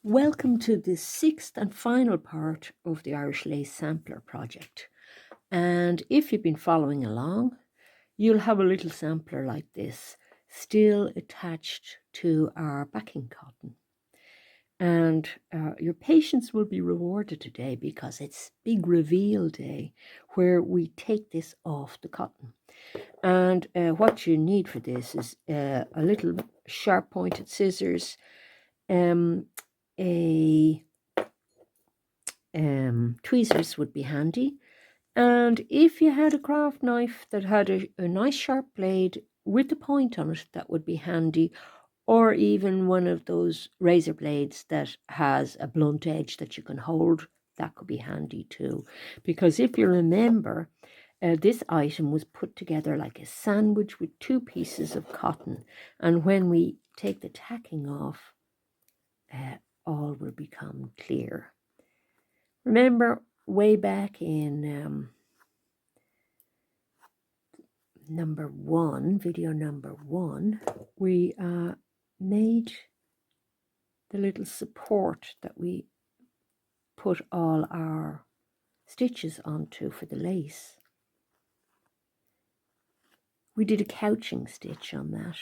Welcome to the sixth and final part of the Irish Lace Sampler project. And if you've been following along, you'll have a little sampler like this still attached to our backing cotton. And your patience will be rewarded today because it's big reveal day where we take this off the cotton. And what you need for this is a little sharp pointed scissors, tweezers would be handy. And if you had a craft knife that had a nice sharp blade with a point on it, that would be handy. Or even one of those razor blades that has a blunt edge that you can hold, that could be handy too. Because if you remember, this item was put together like a sandwich with two pieces of cotton. And when we take the tacking off, all will become clear. Remember way back in video number one, we made the little support that we put all our stitches onto for the lace. We did a couching stitch on that,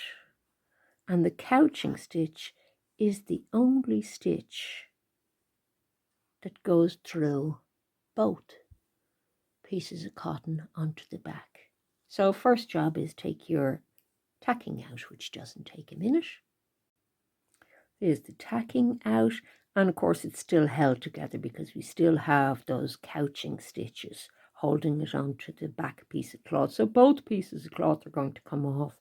and the couching stitch is the only stitch that goes through both pieces of cotton onto the back. So first job is take your tacking out, which doesn't take a minute. There's the tacking out, and of course it's still held together because we still have those couching stitches holding it onto the back piece of cloth. So both pieces of cloth are going to come off,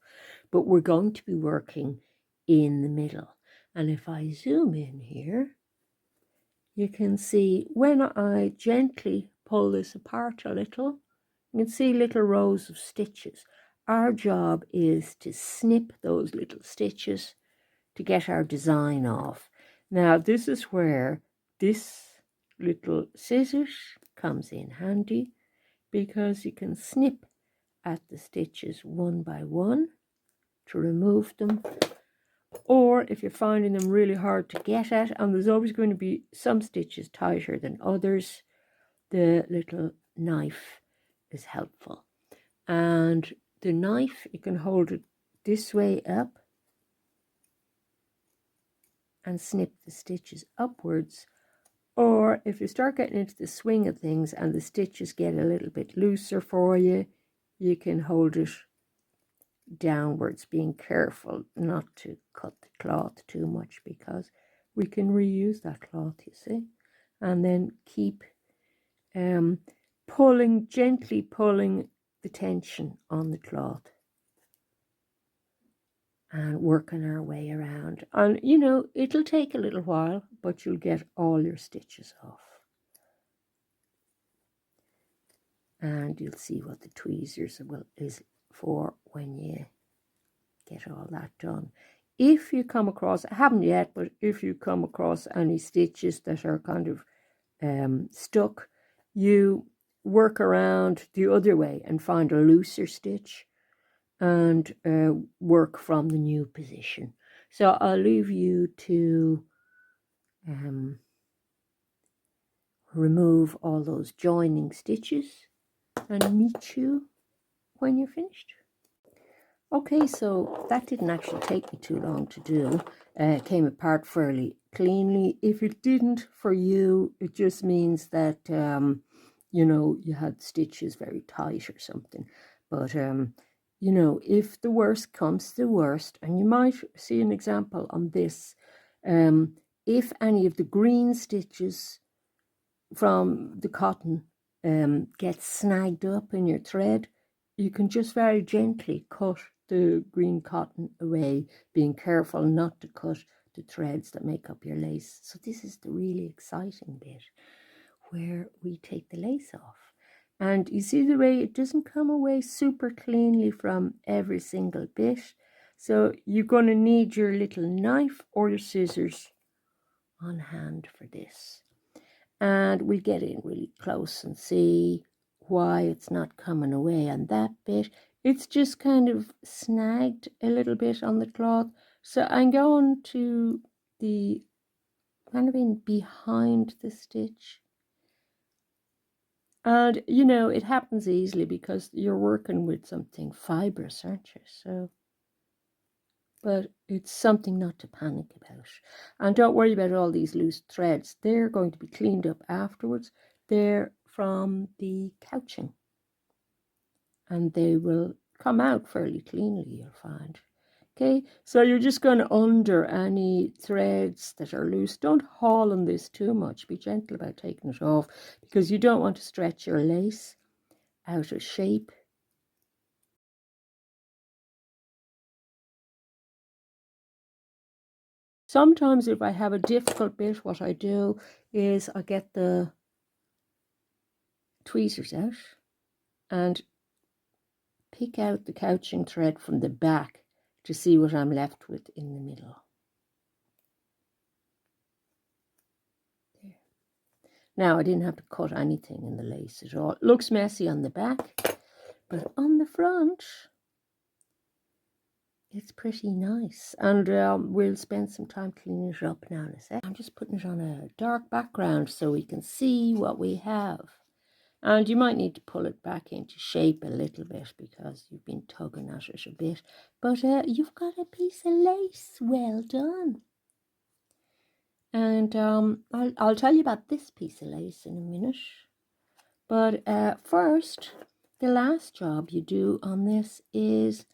but we're going to be working in the middle. And if I zoom in here, you can see when I gently pull this apart a little, you can see little rows of stitches. Our job is to snip those little stitches to get our design off. Now this is where this little scissors comes in handy, because you can snip at the stitches one by one to remove them. Or if you're finding them really hard to get at, and there's always going to be some stitches tighter than others, the little knife is helpful. And the knife, you can hold it this way up and snip the stitches upwards. Or if you start getting into the swing of things and the stitches get a little bit looser for you, you can hold it downwards, being careful not to cut the cloth too much, because we can reuse that cloth, you see. And then keep gently pulling the tension on the cloth and working our way around. And you know, it'll take a little while, but you'll get all your stitches off. And you'll see what the tweezers is for when you get all that done. If you come across, I haven't yet, but if you come across any stitches that are kind of stuck, you work around the other way and find a looser stitch and work from the new position. So I'll leave you to remove all those joining stitches and meet you when you're finished. Okay, so that didn't actually take me too long to do. It came apart fairly cleanly. If it didn't for you, it just means that, you know, you had stitches very tight or something. But, you know, if the worst comes to the worst, and you might see an example on this, if any of the green stitches from the cotton get snagged up in your thread, you can just very gently cut the green cotton away, being careful not to cut the threads that make up your lace. So this is the really exciting bit where we take the lace off. And you see the way it doesn't come away super cleanly from every single bit. So you're going to need your little knife or your scissors on hand for this. And we get in really close and see why it's not coming away on that bit. It's just kind of snagged a little bit on the cloth. So I'm going to the kind of in behind the stitch. And, you know, it happens easily because you're working with something fibrous, aren't you? So, but it's something not to panic about. And don't worry about all these loose threads. They're going to be cleaned up afterwards. They're from the couching. And they will come out fairly cleanly, you'll find. Okay, so you're just going to undo any threads that are loose. Don't haul on this too much. Be gentle about taking it off because you don't want to stretch your lace out of shape. Sometimes if I have a difficult bit, what I do is I get the tweezers out and pick out the couching thread from the back to see what I'm left with in the middle. There. Now I didn't have to cut anything in the lace at all. It looks messy on the back, but on the front it's pretty nice. And we'll spend some time cleaning it up now in a sec. I'm just putting it on a dark background so we can see what we have. And you might need to pull it back into shape a little bit because you've been tugging at it a bit. But you've got a piece of lace. Well done. And I'll tell you about this piece of lace in a minute. But first, the last job you do on this is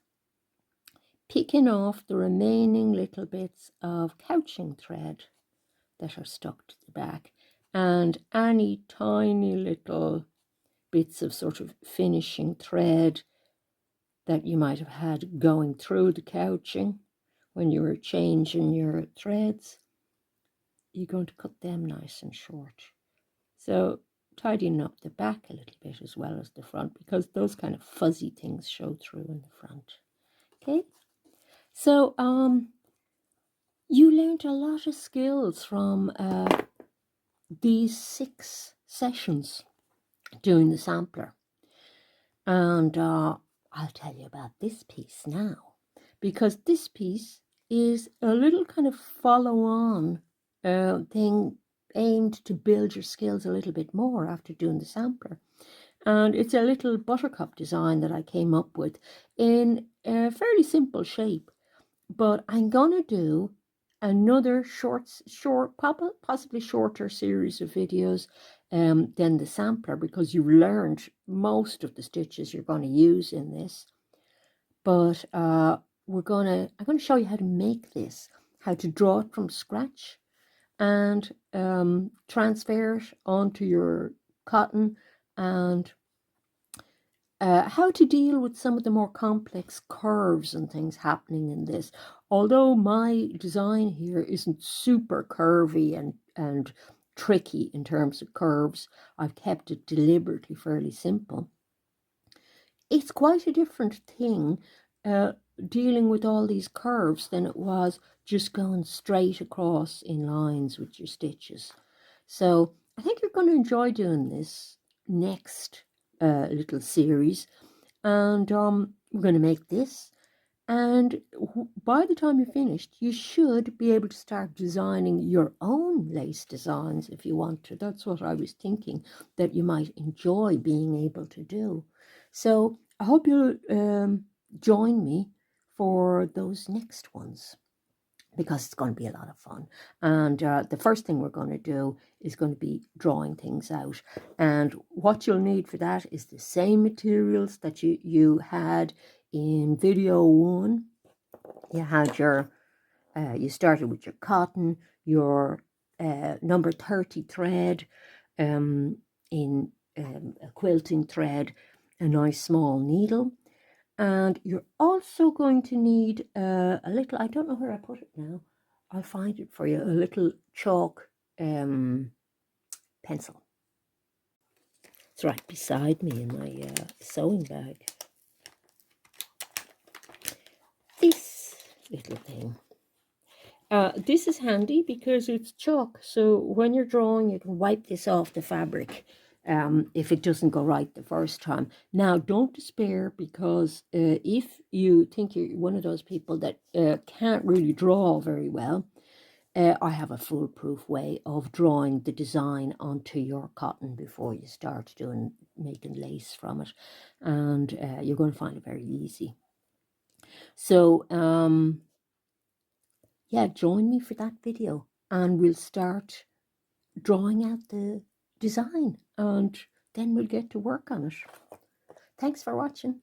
picking off the remaining little bits of couching thread that are stuck to the back and any tiny little bits of sort of finishing thread that you might have had going through the couching when you were changing your threads. You're going to cut them nice and short. So tidying up the back a little bit as well as the front because those kind of fuzzy things show through in the front. Okay, so you learned a lot of skills from these 6 sessions doing the sampler. And I'll tell you about this piece now, because this piece is a little kind of follow-on thing aimed to build your skills a little bit more after doing the sampler. And it's a little buttercup design that I came up with in a fairly simple shape. But I'm going to do another possibly shorter series of videos than the sampler because you've learned most of the stitches you're going to use in this. But I'm going to show you how to make this, how to draw it from scratch and transfer it onto your cotton and how to deal with some of the more complex curves and things happening in this. Although my design here isn't super curvy and tricky in terms of curves, I've kept it deliberately fairly simple. It's quite a different thing dealing with all these curves than it was just going straight across in lines with your stitches. So I think you're going to enjoy doing this next little series, and we're going to make this, and by the time you're finished you should be able to start designing your own lace designs if you want to. That's what I was thinking that you might enjoy being able to do. So I hope you'll join me for those next ones, because it's going to be a lot of fun. And the first thing we're going to do is going to be drawing things out. And what you'll need for that is the same materials that you had in video 1. You had your, you started with your cotton, your number 30 thread in a quilting thread, a nice small needle. And you're also going to need a little, I don't know where I put it now, I'll find it for you, a little chalk pencil. It's right beside me in my sewing bag. This little thing. This is handy because it's chalk, so when you're drawing you can wipe this off the fabric if it doesn't go right the first time. Now don't despair, because if you think you're one of those people that can't really draw very well, I have a foolproof way of drawing the design onto your cotton before you start making lace from it, and you're going to find it very easy. So yeah, join me for that video and we'll start drawing out the design and then we'll get to work on it. Thanks for watching.